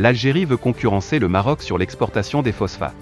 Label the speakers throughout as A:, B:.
A: L'Algérie veut concurrencer le Maroc sur l'exportation des phosphates.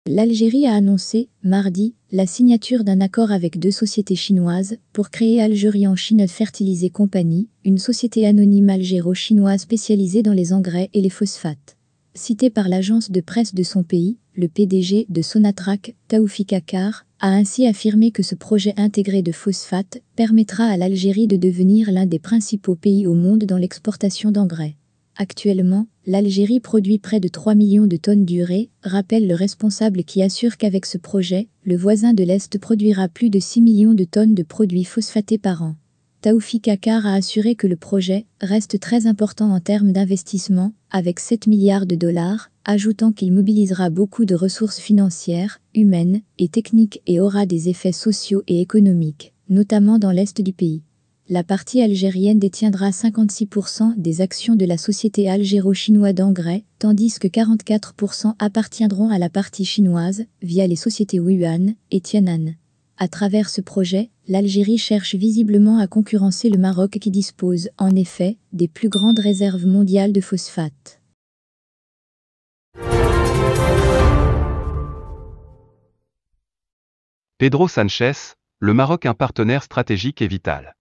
B: L'Algérie a annoncé, mardi, la signature d'un accord avec 2 sociétés chinoises pour créer Algerian Chine Fertiliser Company, une société anonyme algéro-chinoise spécialisée dans les engrais et les phosphates. Cité par l'agence de presse de son pays, le PDG de Sonatrach, Taoufik Akar, a ainsi affirmé que ce projet intégré de phosphates permettra à l'Algérie de devenir l'un des principaux pays au monde dans l'exportation d'engrais. Actuellement, l'Algérie produit près de 3 millions de tonnes d'urée, rappelle le responsable qui assure qu'avec ce projet, le voisin de l'Est produira plus de 6 millions de tonnes de produits phosphatés par an. Taoufik Akar a assuré que le projet reste très important en termes d'investissement, avec 7 milliards de dollars, ajoutant qu'il mobilisera beaucoup de ressources financières, humaines et techniques et aura des effets sociaux et économiques, notamment dans l'Est du pays. La partie algérienne détiendra 56% des actions de la société algéro-chinoise d'engrais, tandis que 44% appartiendront à la partie chinoise, via les sociétés Wuhan et Tian'an. À travers ce projet, l'Algérie cherche visiblement à concurrencer le Maroc qui dispose, en effet, des plus grandes réserves mondiales de phosphate.
A: Pedro Sánchez, le Maroc un partenaire stratégique et vital.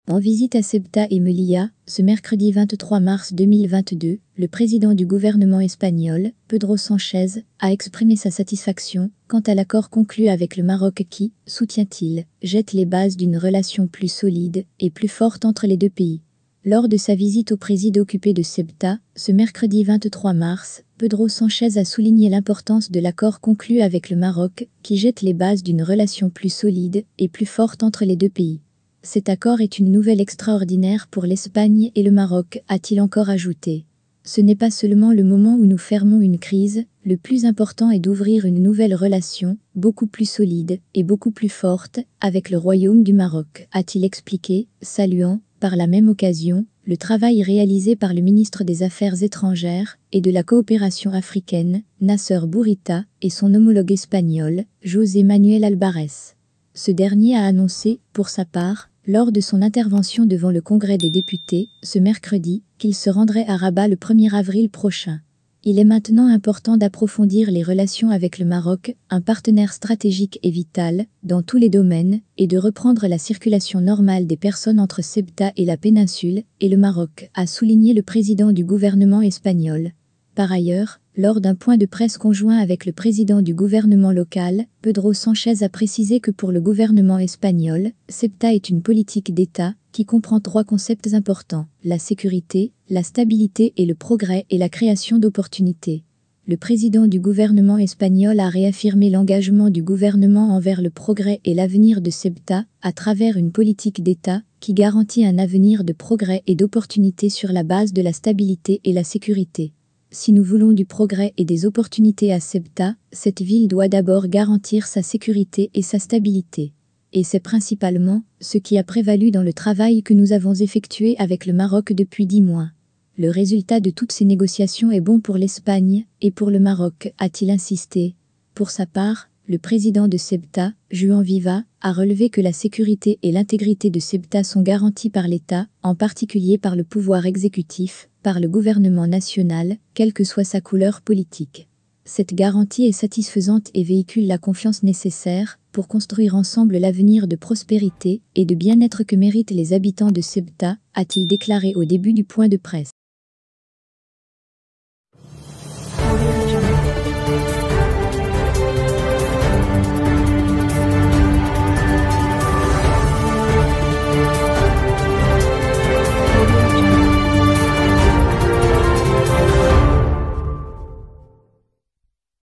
B: En visite à Ceuta et Melilla, ce mercredi 23 mars 2022, le président du gouvernement espagnol, Pedro Sánchez, a exprimé sa satisfaction quant à l'accord conclu avec le Maroc qui, soutient-il, jette les bases d'une relation plus solide et plus forte entre les deux pays. Lors de sa visite au présidium occupé de Ceuta, ce mercredi 23 mars, Pedro Sánchez a souligné l'importance de l'accord conclu avec le Maroc qui jette les bases d'une relation plus solide et plus forte entre les deux pays. Cet accord est une nouvelle extraordinaire pour l'Espagne et le Maroc, a-t-il encore ajouté. Ce n'est pas seulement le moment où nous fermons une crise, le plus important est d'ouvrir une nouvelle relation, beaucoup plus solide et beaucoup plus forte, avec le Royaume du Maroc, a-t-il expliqué, saluant, par la même occasion, le travail réalisé par le ministre des Affaires étrangères et de la coopération africaine, Nasser Bourita, et son homologue espagnol, José Manuel Albares. Ce dernier a annoncé, pour sa part, lors de son intervention devant le Congrès des députés, ce mercredi, qu'il se rendrait à Rabat le 1er avril prochain. Il est maintenant important d'approfondir les relations avec le Maroc, un partenaire stratégique et vital, dans tous les domaines, et de reprendre la circulation normale des personnes entre Ceuta et la péninsule, et le Maroc, a souligné le président du gouvernement espagnol. Par ailleurs, lors d'un point de presse conjoint avec le président du gouvernement local, Pedro Sánchez a précisé que pour le gouvernement espagnol, Ceuta est une politique d'État qui comprend 3 concepts importants, la sécurité, la stabilité et le progrès et la création d'opportunités. Le président du gouvernement espagnol a réaffirmé l'engagement du gouvernement envers le progrès et l'avenir de Ceuta à travers une politique d'État qui garantit un avenir de progrès et d'opportunités sur la base de la stabilité et la sécurité. Si nous voulons du progrès et des opportunités à Ceuta, cette ville doit d'abord garantir sa sécurité et sa stabilité. Et c'est principalement ce qui a prévalu dans le travail que nous avons effectué avec le Maroc depuis 10 mois. Le résultat de toutes ces négociations est bon pour l'Espagne et pour le Maroc, a-t-il insisté. Pour sa part, le président de Ceuta, Juan Viva, a relevé que la sécurité et l'intégrité de Ceuta sont garanties par l'État, en particulier par le pouvoir exécutif, par le gouvernement national, quelle que soit sa couleur politique. Cette garantie est satisfaisante et véhicule la confiance nécessaire pour construire ensemble l'avenir de prospérité et de bien-être que méritent les habitants de Ceuta, a-t-il déclaré au début du point de presse.